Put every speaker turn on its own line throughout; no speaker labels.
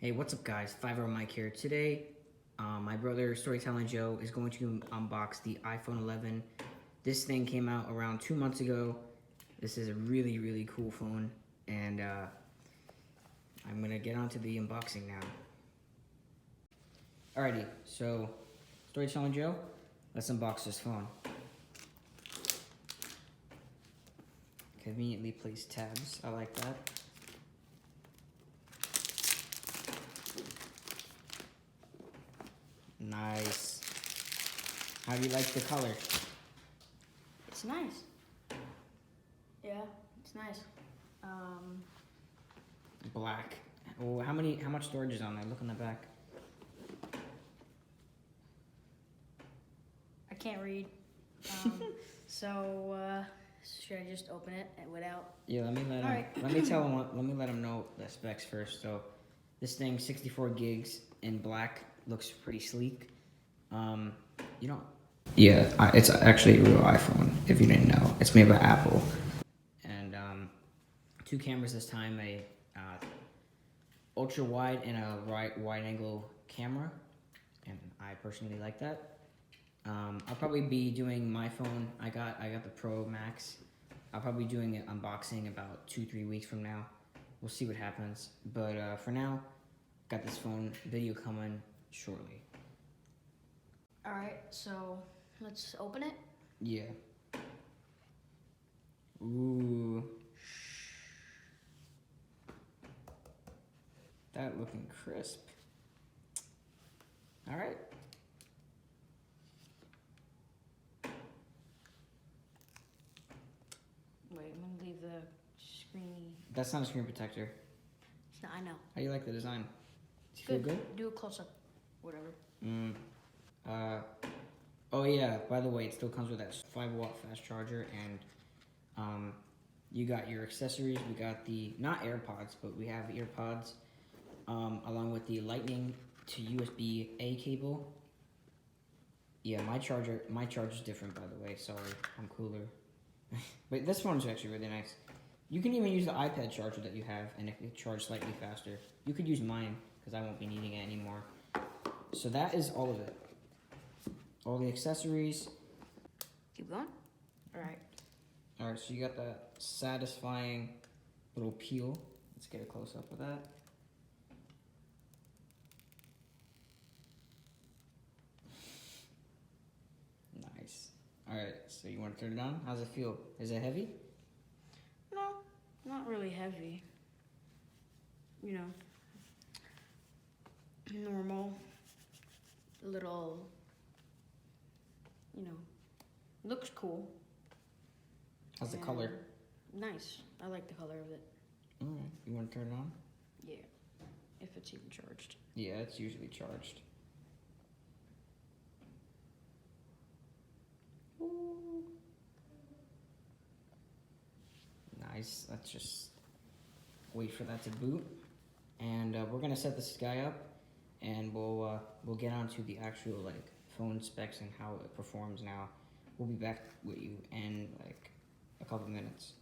Hey, what's up guys? 5-0 Mike here. Today, my brother StoryTellingJoe is going to unbox the iPhone 11. This thing came out around 2 months ago. This is a really, really cool phone, and I'm gonna get onto the unboxing now. Alrighty, so StoryTellingJoe, let's unbox this phone. Conveniently placed tabs, I like that. Nice. How do you like the color?
It's nice. Yeah, it's nice.
Black. Oh, how much storage is on there? Look on the back.
I can't read. Should I just open it without?
Yeah, let me let him know the specs first. So, this thing 64 gigs in black, looks pretty sleek. Yeah, it's actually a real iPhone. If you didn't know, it's made by Apple. And 2 cameras this time: a ultra wide and a wide angle camera. And I personally like that. I'll probably be doing my phone. I got the Pro Max. I'll probably be doing an unboxing about 2-3 weeks from now. We'll see what happens. But for now, got this phone video coming shortly.
Alright, so let's open it.
Yeah. Ooh. That looking crisp. Alright.
Wait, I'm gonna leave the screeny.
That's not a screen protector.
It's not, I know.
How do you like the design? Does it feel good?
Do a close up. Whatever.
Oh yeah, by the way, it still comes with that 5-watt fast charger, and you got your accessories. We got the, not AirPods, but we have earpods, along with the lightning to USB-A cable. Yeah, my charger's different, by the way. Sorry, I'm cooler. But this one's actually really nice. You can even use the iPad charger that you have, and it can charge slightly faster. You could use mine, because I won't be needing it anymore. So that is all of it. All the accessories.
Keep going. Alright.
Alright, so you got that satisfying little peel. Let's get a close-up of that. Nice. Alright, so you want to turn it on? How's it feel? Is it heavy?
No, not really heavy. You know, normal. Little, you know, looks cool.
How's the color?
Nice. I like the color of it.
Alright, you want to turn it on?
Yeah, if it's even charged.
Yeah, it's usually charged. Ooh. Nice. Let's just wait for that to boot, and we're gonna set this guy up, and we'll get on to the actual like phone specs and how it performs now. We'll be back with you in like a couple minutes.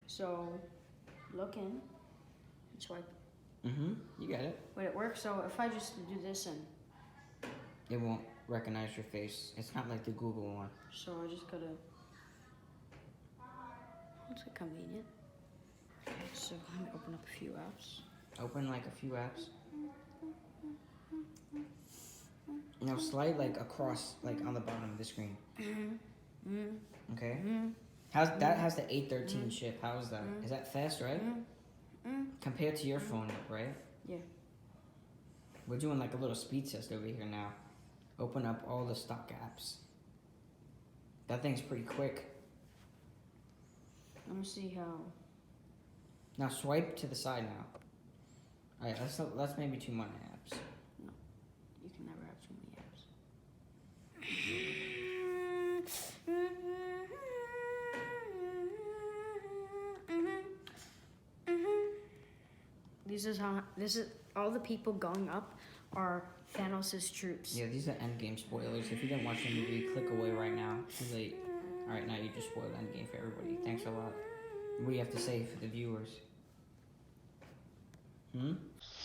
So, look in and swipe.
You got it.
But it works, so if I just do this and...
It won't recognize your face. It's not like the Google one.
So I just gotta... It's convenient. Okay, so I'm gonna open up a few apps.
Open like a few apps. Now slide like across, like on the bottom of the screen. Okay. That has the 813 chip. How is that? Is that fast, right? Compared to your phone, right?
Yeah.
We're doing like a little speed test over here now. Open up all the stock apps. That thing's pretty quick.
Let me see how...
Now swipe to the side now. Alright, that's maybe too many apps.
No, you can never have too many apps. This is all the people going up are Thanos' troops.
Yeah, these are endgame spoilers. If you didn't watch the movie, click away right now. Too late. Alright, now you just spoiled endgame for everybody. Thanks a lot. What do you have to say for the viewers?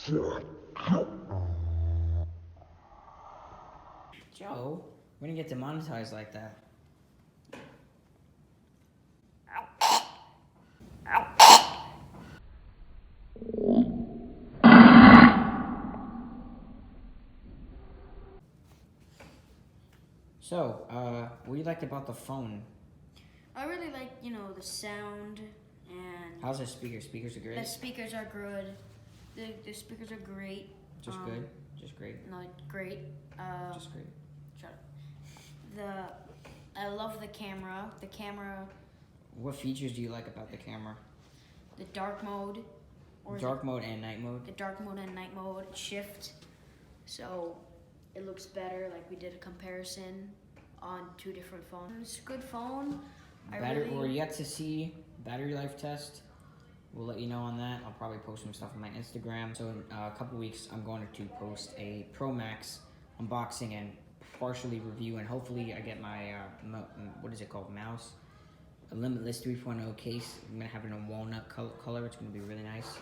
Joe, we're gonna get demonetized like that. So, what do you like about the phone?
I really like, you know, the sound and
How's the speakers? Speakers are great?
the speakers are good. The speakers are great.
Just good? Just great?
Not great.
Just great.
Shut up. I love the camera. The camera,
What features do you like about the camera?
the dark mode.
Dark mode and night mode?
The dark mode and night mode shift. So it looks better. Like we did a comparison on 2 different phones. It's a good phone.
We're yet to see battery life test. We'll let you know on that. I'll probably post some stuff on my Instagram. So in a couple weeks, I'm going to post a Pro Max unboxing and partially review, and hopefully I get my what is it called, mouse, a Limitless 3.0 case. I'm gonna have it in a walnut color. It's gonna be really nice.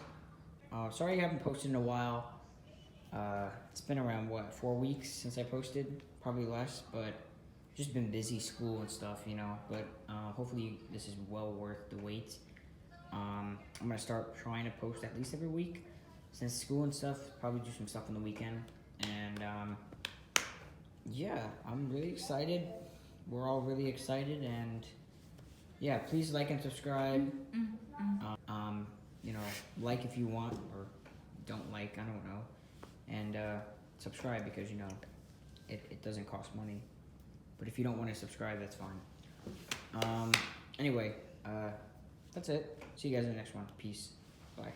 Sorry I haven't posted in a while. It's been around 4 weeks since I posted, probably less, but just been busy, school and stuff, you know. But hopefully this is well worth the wait. I'm gonna start trying to post at least every week since school and stuff. Probably do some stuff on the weekend, and yeah, I'm really excited. We're all really excited, and yeah, please like and subscribe. You know, like if you want, or don't like, I don't know, and subscribe because, you know, it doesn't cost money. But if you don't want to subscribe, that's fine. Anyway, that's it. See you guys in the next one. Peace. Bye.